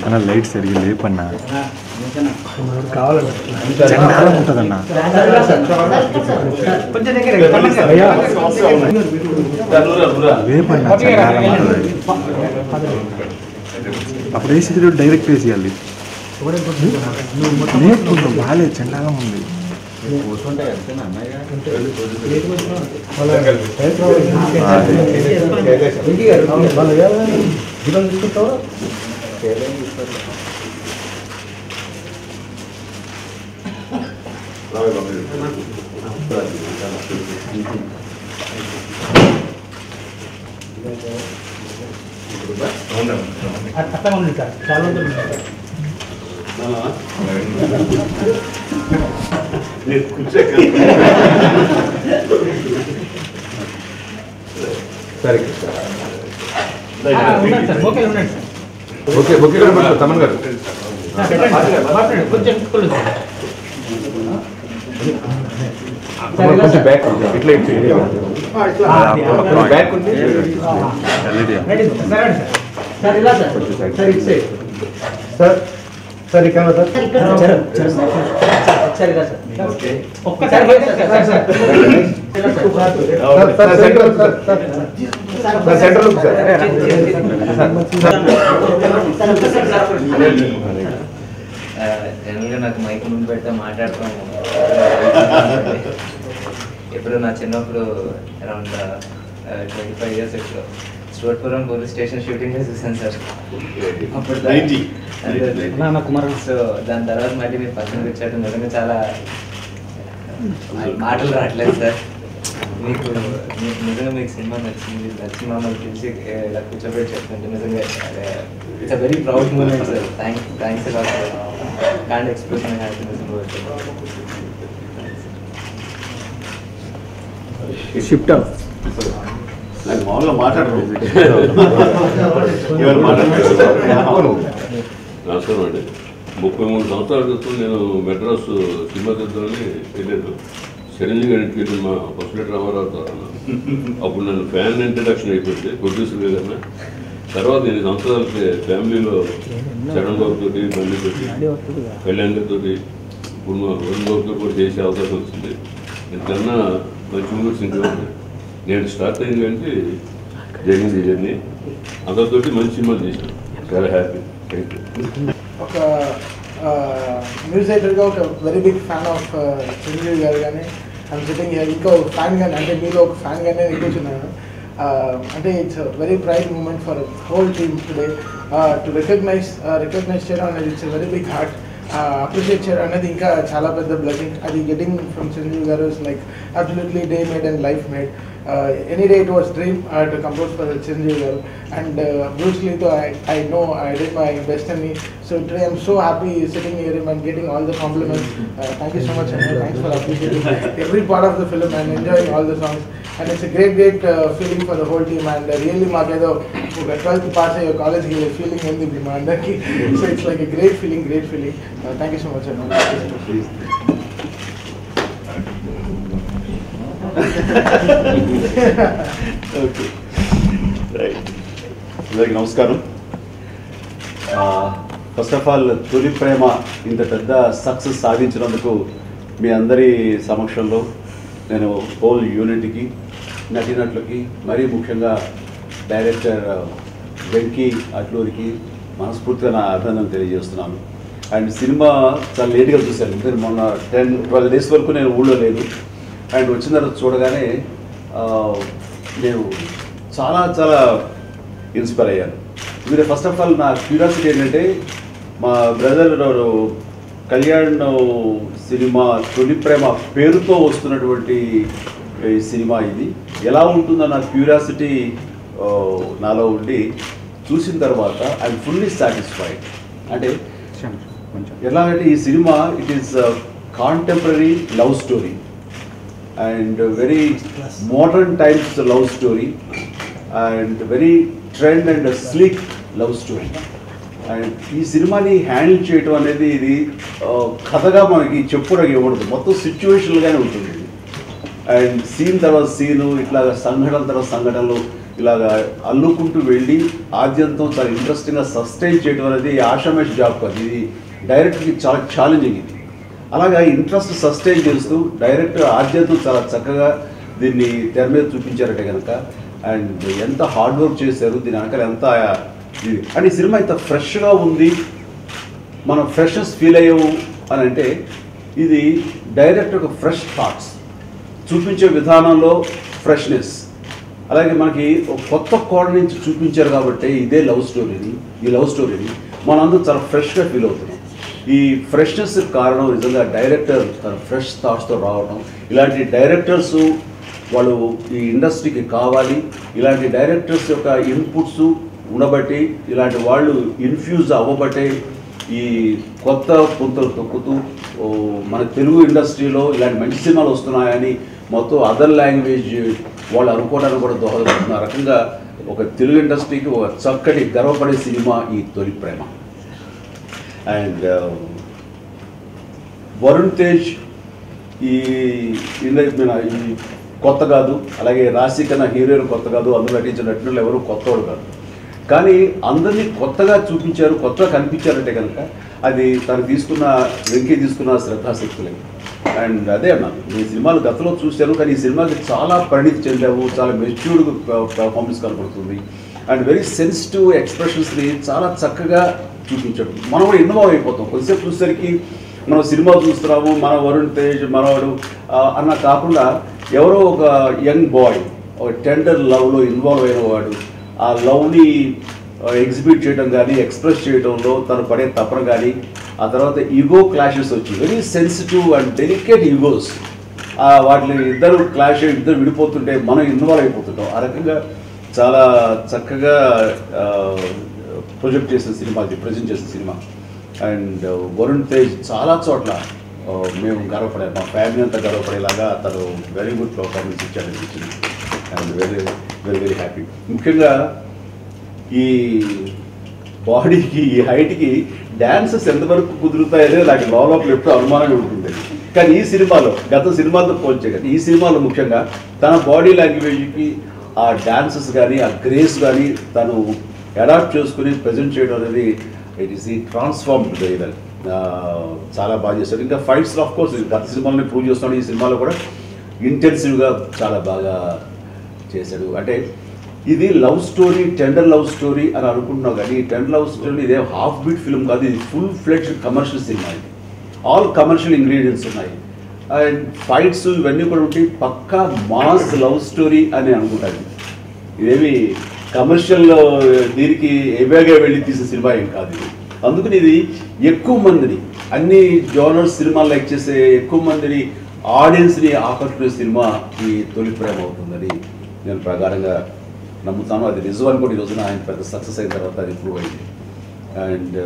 అన్న లైట్ సరిగ్గా లేపన్నా కావాలన్నా చండాలం ఉంటుందన్న లేపన్నా చండాలం ఉంటుంది అప్పుడు వేసి డైరెక్ట్ వేసేయాలి లేపుకుంటాం బాగాలేదు చండాలం ఉంది అట్లా ఉంది సార్ చాలా ఓకే ఓకే తమన్ గారు కొంచెం కొంచెం బ్యాక్ ఇట్లా బ్యాక్ ఉంది సార్ ఇలా సార్ సార్ ఇటు సైడ్ సార్ సార్ ఇక్కడ ఒకసారి ఇలా సార్ ఒక్కసారి సెంటర్ జనరల్గా నాకు మైక్ ముందు పెడితే మాట్లాడతాం ఎప్పుడు నా చిన్నప్పుడు అరౌండ్ 25 years ఎప్పుడు స్టోర్పురం పోలీస్ స్టేషన్ షూటింగ్ చూసాను సార్ అప్పుడు సో దాని తర్వాత మళ్ళీ మీరు పక్కన వచ్చాడు నిజంగా చాలా మాటలు రావట్లేదు సార్ మీకు నిజంగా మీకు సినిమా నచ్చింది నచ్చి మమ్మల్ని తెలిసి ఇలా కూర్చోబెట్టి చెప్తుంటే నిజంగా it's a very proud moment sir thanks a lot can't express my happiness in words షిఫ్ట్ మామూలుగా మాట్లాడరు నమస్కారం అండి 33 సంవత్సరాల క్రితం నేను మెడ్రాస్ సినిమా తీద్దామని వెళ్ళాను చిరంజీవి గారి ఇంటికి మా ఫస్ట్ రామారావు ద్వారా అప్పుడు నన్ను ఫ్యాన్ ఇంట్రడక్షన్ అయిపోయింది ప్రొడ్యూసర్ కన్నా తర్వాత 8 సంవత్సరాలకి ఫ్యామిలీలో చరణ్ బాబుతో బండితో కళ్యాణ్ గారితో ఇప్పుడు మా వరుణ్ బాబుతో కూడా చేసే అవకాశం వచ్చింది ఇంతకన్నా మంచి మూవీస్ ఇంకా నేను స్టార్ట్ అయింది అంటే జరిగింది జర్నీ అందరితోటి మంచి సినిమాలు చేశాను చాలా హ్యాపీ థ్యాంక్ యూ ఒక న్యూస్ రైటర్గా ఒక very big fan of Chiranjeevi garu కానీ ఐమ్ సిట్టింగ్ హియర్ ఇంకో ఫ్యాన్ కానీ అంటే మీలో ఒక ఫ్యాన్ గానే కూర్చున్నాను అంటే it's very pride moment for whole team today to recognise చేయడం అనేది it's very big heart appreciate చేయడం అనేది ఇంకా చాలా పెద్ద బ్లెస్సింగ్ అది గెటింగ్ ఫ్రమ్ చిరంజీవి గారు is like absolutely day made and life made any day it was dream to compose for Chiranjeevi garu and Bruce Lee though I know I did my best in me, so today I'm so happy sitting here and getting all the compliments. Thank you so much and thanks for appreciating every part of the film and enjoying all the songs, and it's a great feeling for the whole team and really maakedo 12th pass your college feeling undi ma andarki, so it's like a great feeling. Thank you so much and okay right అందరికీ నమస్కారం. First of all తొలి ప్రేమ ఇంత పెద్ద success సాధించినందుకు మీ అందరి సమక్షంలో నేను whole యూనిట్కి నటీనటులకి మరీ ముఖ్యంగా డైరెక్టర్ వెంకీ అట్లూరికి మనస్ఫూర్తిగా నా అభినందన తెలియజేస్తున్నాను. అండ్ సినిమా చాలా లేట్గా చూశాను, ఎందుకంటే మొన్న 10-12 days వరకు నేను ఊళ్ళో లేదు. అండ్ వచ్చిన తర్వాత చూడగానే నేను చాలా ఇన్స్పైర్ అయ్యాను. మీరు ఫస్ట్ ఆఫ్ ఆల్ నా క్యూరియాసిటీ ఏంటంటే మా బ్రదర్ కళ్యాణ్ సినిమా తొలి ప్రేమ పేరుతో వస్తున్నటువంటి ఈ సినిమా ఇది ఎలా ఉంటుందో నా క్యూరియాసిటీ నాలో ఉండి చూసిన తర్వాత ఐఎమ్ ఫుల్లీ సాటిస్ఫైడ్. అంటే ఎలా అంటే ఈ cinema it is contemporary love story and very modern times love story and very trend and sleek love story. And ఈ సినిమాని హ్యాండిల్ చేయడం అనేది ఇది కథగా మనకి చెప్పుకోవడానికి ఇవ్వకూడదు, మొత్తం సిచ్యువేషన్గానే ఉంటుంది. అండ్ సీన్ తర్వాత సీను ఇట్లా సంఘటన తర్వాత సంఘటనలు ఇలాగా అల్లుకుంటూ వెళ్ళి ఆద్యంతం చాలా ఇంట్రెస్టింగ్గా సస్టైన్ చేయడం అనేది ఆషామేష్ జాబ్ కాదు. ఇది డైరెక్ట్కి చాలా ఛాలెంజింగ్. ఇది అలాగా ఇంట్రెస్ట్ సస్టైన్ చేస్తూ డైరెక్ట్ ఆద్యంతం చాలా చక్కగా దీన్ని తెర మీద చూపించారంటే కనుక అండ్ ఎంత హార్డ్ వర్క్ చేశారు, దీని వెనకాల ఎంత ఇది అండ్ ఈ సినిమా ఇంత ఫ్రెష్గా ఉంది, మనం ఫ్రెష్నెస్ ఫీల్ అయ్యాము అని అంటే ఇది డైరెక్ట్ ఒక ఫ్రెష్ థాట్స్ చూపించే విధానంలో ఫ్రెష్నెస్, అలాగే మనకి ఒక కొత్త కోణ నుంచి చూపించారు కాబట్టి ఇదే లవ్ స్టోరీని మనందరూ చాలా ఫ్రెష్గా ఫీల్ అవుతున్నాం. ఈ ఫ్రెష్నెస్ కారణం నిజంగా డైరెక్టర్ తన ఫ్రెష్ థాట్స్తో రావడం. ఇలాంటి డైరెక్టర్స్ వాళ్ళు ఈ ఇండస్ట్రీకి కావాలి. ఇలాంటి డైరెక్టర్స్ యొక్క ఇన్పుట్స్ ఉండబట్టి, ఇలాంటి వాళ్ళు ఇన్ఫ్యూజ్ అవ్వబట్టే ఈ కొత్త పుంతలు తొక్కుతూ మన తెలుగు ఇండస్ట్రీలో ఇలాంటి మంచి సినిమాలు వస్తున్నాయని మొత్తం అదర్ లాంగ్వేజ్ వాళ్ళు అనుకోవడానికి కూడా దోహదపడుతున్న రకంగా ఒక తెలుగు ఇండస్ట్రీకి ఒక చక్కటి గర్వపడే సినిమా ఈ తొలి ప్రేమ. అండ్ వరుణ్ తేజ్ ఈ కొత్త కాదు, అలాగే రాశి కన్నా హీరోయిన్ కొత్త కాదు, అందులో నటించిన నటులు ఎవరు కొత్తవాడు కాదు. కానీ అందరినీ కొత్తగా చూపించారు, కొత్తగా కనిపించారంటే కనుక అది తను వెంకీ తీసుకున్న శ్రద్ధాశక్తులే. అండ్ అదే అన్నా, ఈ సినిమాలు గతంలో చూశాను కానీ ఈ సినిమాకి చాలా పరిణితి చెందావు, చాలా మెచ్యూర్డ్ పర్ఫార్మెన్స్ కనపడుతుంది అండ్ వెరీ సెన్సిటివ్ ఎక్స్ప్రెషన్స్ని చాలా చక్కగా చూపించాడు. మనం కూడా ఇన్వాల్వ్ అయిపోతాం. కొద్దిసేపు చూసేసరికి మనం సినిమా చూస్తున్నాము, మన వరుణ్ తేజ్ మనవాడు అన్న కాకుండా ఎవరో ఒక యంగ్ బాయ్ ఒక టెండర్ లవ్లో ఇన్వాల్వ్ అయిన వాడు, ఆ లవ్ని ఎగ్జిబిట్ చేయడం కానీ ఎక్స్ప్రెస్ చేయడంలో తను పడే తపన కానీ, ఆ తర్వాత ఈగో క్లాషెస్ వచ్చి very sensitive and delicate egos, వాటిని ఇద్దరు విడిపోతుంటే మనం ఇన్వాల్వ్ అయిపోతుంటాం. ఆ రకంగా చాలా చక్కగా ప్రజెంట్ చేసిన సినిమా. అండ్ వరుణ్ తేజ్ చాలా చోట్ల మేము గర్వపడాము, మా ఫ్యామిలీ అంతా గర్వపడేలాగా తను వెరీ గుడ్ పర్ఫార్మెన్స్ ఇచ్చాడనిపించింది. And very very very happy. ముఖ్యంగా ఈ బాడీకి ఈ హైట్కి డ్యాన్సెస్ ఎంతవరకు కుదురుతాయనే నాకు లోపల ఎప్పుడు అనుమానంగా ఉంటుంది. కానీ ఈ సినిమాలో గత సినిమాలతో పోల్చే కానీ ఈ సినిమాలో ముఖ్యంగా తన బాడీ లాంగ్వేజ్కి ఆ డాన్సెస్ కానీ ఆ గ్రేస్ కానీ తను అడాప్ట్ చేసుకుని ప్రజెంట్ చేయడం అనేది ఇట్ ఈస్ ఈ ట్రాన్స్ఫార్మ్డ్ వెరీ వెల్. చాలా బాగా చేశాడు. ఇంకా ఫైట్స్ ఆఫ్ కోర్స్ గత సినిమాలని ప్రూవ్ చేస్తున్నాడు, ఈ సినిమాలో కూడా ఇంటెన్సివ్గా చాలా బాగా చేశాడు. అంటే ఇది love story, tender love story అని అనుకుంటున్నావు కానీ ఈ టెండర్ లవ్ స్టోరీ ఇదే హాఫ్ బీట్ ఫిల్మ్ కాదు, ఇది ఫుల్ ఫ్లెడ్జ్డ్ కమర్షియల్ సినిమా. ఇది ఆల్ కమర్షియల్ ఇంగ్రీడియంట్స్ ఉన్నాయి అండ్ ఫైట్స్ ఇవన్నీ కూడా ఉంటే పక్కా మాస్ లవ్ స్టోరీ అని అనుకుంటాను. ఇదేమి కమర్షియల్ దీనికి ఏవేగా వెళ్ళి తీసిన సినిమా ఏం కాదు ఇది. అందుకని ఇది ఎక్కువ మందిని అన్ని జోనర్స్ సినిమాలు లైక్ చేసే ఎక్కువ మందిని ఆడియన్స్ని ఆకట్టుకునే సినిమా ఈ తొలి ప్రేమ అవుతుందని నేను ప్రగాఢంగా నమ్ముతాను. అది నిజం కూడా ఈ రోజున ఆయన పెద్ద సక్సెస్ అయిన తర్వాత అది ఇంప్రూవ్ అయింది. అండ్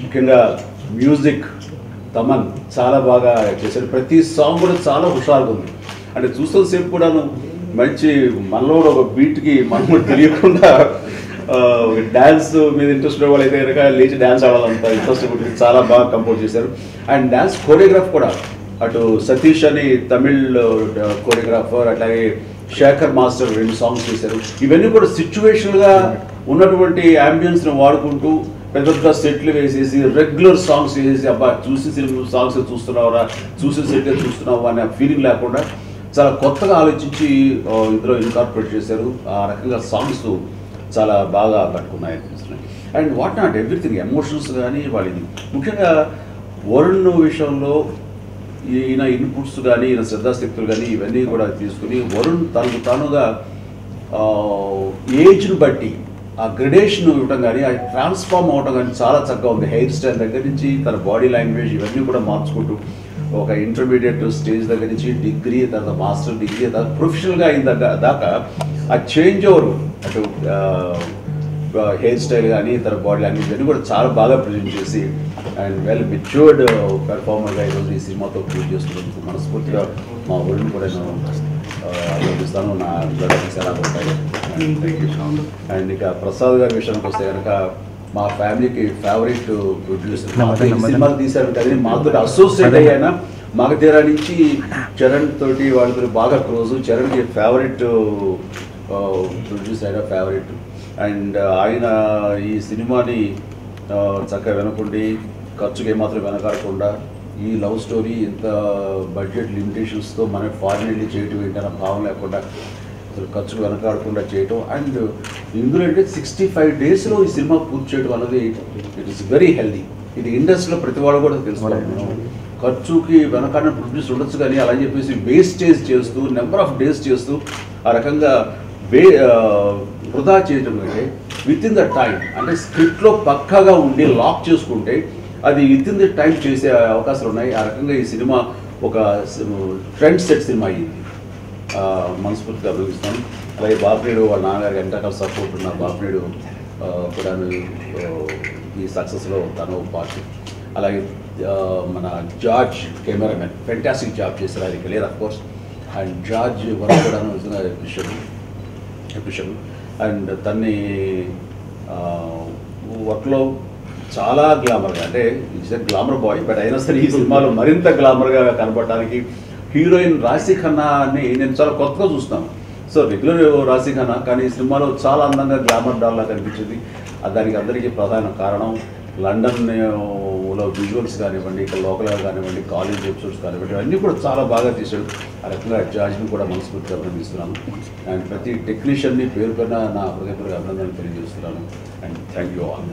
ముఖ్యంగా మ్యూజిక్ తమన్ చాలా బాగా చేశాడు. ప్రతి సాంగ్ కూడా చాలా హుషారుగా ఉంది. అంటే చూస్తున్న సేపు కూడాను మంచి మనలో ఒక బీట్కి మనం తెలియకుండా డ్యాన్స్ మీద ఇంట్రెస్ట్ వాళ్ళు అయితే కనుక లేచి డ్యాన్స్ ఆడాలంత ఇంట్రెస్ట్ ఉంటుంది. చాలా బాగా కంపోజ్ చేశారు. అండ్ డ్యాన్స్ కోరియోగ్రాఫ్ కూడా అటు సతీష్ అని తమిళ్ కోరియోగ్రాఫర్, అట్లాగే శేఖర్ మాస్టర్ 2 సాంగ్స్ చేశారు. ఇవన్నీ కూడా సిచ్యువేషనల్గా ఉన్నటువంటి యాంబియన్స్ని వాడుకుంటూ పెద్ద పెద్ద సెట్లు వేసేసి రెగ్యులర్ సాంగ్స్ వేసేసి అబ్బా చూసి సాంగ్స్ చూస్తున్నావురా చూసి సెట్లే చూస్తున్నావు అనే ఫీలింగ్ లేకుండా చాలా కొత్తగా ఆలోచించి ఇందులో ఇన్కార్పొరేట్ చేశారు. ఆ రకంగా సాంగ్స్ చాలా బాగా పట్టుకున్నాయి అనిపిస్తున్నాయి. And what not everything emotions కానీ వాళ్ళది ముఖ్యంగా వరుణ్ విషయంలో ఈయన ఇన్పుట్స్ కానీ ఈయన శ్రద్ధాశక్తులు కానీ ఇవన్నీ కూడా తీసుకుని వరుణ్ తానుగా ఏజ్ను బట్టి ఆ గ్రెడేషన్ ఇవ్వటం కానీ ఆ ట్రాన్స్ఫార్మ్ అవ్వటం కానీ చాలా చక్కగా ఉంది. హెయిర్ స్టైల్ దగ్గర నుంచి తన బాడీ లాంగ్వేజ్ ఇవన్నీ కూడా మార్చుకుంటూ ఒక ఇంటర్మీడియట్ స్టేజ్ దగ్గర నుంచి డిగ్రీ, తర్వాత మాస్టర్ డిగ్రీ, తర్వాత ప్రొఫెషనల్గా అయిన దాకా ఆ చేంజ్ ఓవర్ అటు హెయిర్ స్టైల్ కానీ తన బాడీ లాంగ్వేజ్ అన్నీ కూడా చాలా బాగా ప్రజెంట్ చేసి అండ్ వెల్ మెచ్యూర్డ్ పెర్ఫార్మర్గా ఈరోజు ఈ సినిమాతో ప్రూవ్ చేస్తున్నందుకు మనస్ఫూర్తిగా మా ఊరిని కూడా నేను అభినందిస్తాను. నా బ్లడ్ ఎలా ఉంటాయి. అండ్ ఇక ప్రసాద్ గారి విషయానికి వస్తే కనుక మా ఫ్యామిలీకి ఫేవరెట్ ప్రొడ్యూసర్. సినిమాలు తీశారు కానీ మాతో అసోసియేట్ అయ్యాన మగధీర నుంచి చరణ్ తోటి వాళ్ళతో బాగా క్లోజ్. చరణ్కి ఫేవరెట్ ప్రొడ్యూస్ అయిన ఫేవరెట్. అండ్ ఆయన ఈ సినిమాని చక్కగా వెనకుండి ఖర్చుకి ఏమాత్రం వెనకాడకుండా ఈ లవ్ స్టోరీ ఇంత బడ్జెట్ లిమిటేషన్స్తో మనం ఫారిన్ వెళ్ళి చేయటం ఏంటన్న భావం లేకుండా అసలు ఖర్చుకు వెనకాడకుండా చేయటం. అండ్ ఇందులో అంటే 65 daysలో ఈ సినిమా పూర్తి చేయడం అన్నది ఇట్ ఈస్ వెరీ హెల్దీ. ఇది ఇండస్ట్రీలో ప్రతి వాళ్ళు కూడా తెలుసుకోవాలి. ఖర్చుకి వెనకాడిన ప్రొడ్యూస్ ఉండొచ్చు కానీ అలా చెప్పేసి వేస్టేజ్ చేస్తూ నెంబర్ ఆఫ్ డేస్ చేస్తూ ఆ రకంగా వృధా చేయటం కంటే విత్ ఇన్ ద టైం అంటే స్క్రిప్ట్లో పక్కాగా ఉండి లాక్ చేసుకుంటే అది విత్ ఇన్ ద టైం చేసే అవకాశాలు ఉన్నాయి. ఆ రకంగా ఈ సినిమా ఒక ట్రెండ్ సెట్ సినిమా అయ్యింది, మనస్ఫూర్తిగా అభినందిస్తాను. అలాగే బాపినేడు వాళ్ళ నాన్నగారికి ఎంతకాల సపోర్ట్ ఉన్న బాపినేడు కూడా ఈ సక్సెస్లో తను పార్ట్. అలాగే మన జార్జ్ కెమెరామెన్ ఫెంటాస్టిక్ జాబ్ చేశారు, అది clear of course. And George work కూడా నిజంగా ఎప్రిషియేషన్. అండ్ తన్ని వర్క్లో చాలా గ్లామర్గా అంటే is a glamour boy, but అయినా సరే ఈ సినిమాలో మరింత గ్లామర్గా కనపడటానికి హీరోయిన్ రాశి ఖన్నాని నేను చాలా కొత్తగా చూస్తాను. సో రెగ్యులర్ రాశి ఖన్నా కానీ ఈ సినిమాలో చాలా అందంగా గ్లామర్ డాల్లా కనిపించింది. దానికి అందరికీ ప్రధాన కారణం లండన్లో విజువల్స్ కానివ్వండి, ఇక్కడ లోకల్గా కానివ్వండి, కాలేజ్ ఎపిసోడ్స్ కానివ్వండి, అన్నీ కూడా చాలా బాగా తీశాడు. ఆ రకంగా జార్జ్ని కూడా మనస్ఫూర్తిగా అభినందిస్తున్నాను. అండ్ ప్రతి టెక్నీషియన్ని పేరు పైన నా హృదయపూర్వక అభినందనలు తెలియజేస్తున్నాను. And thank you all.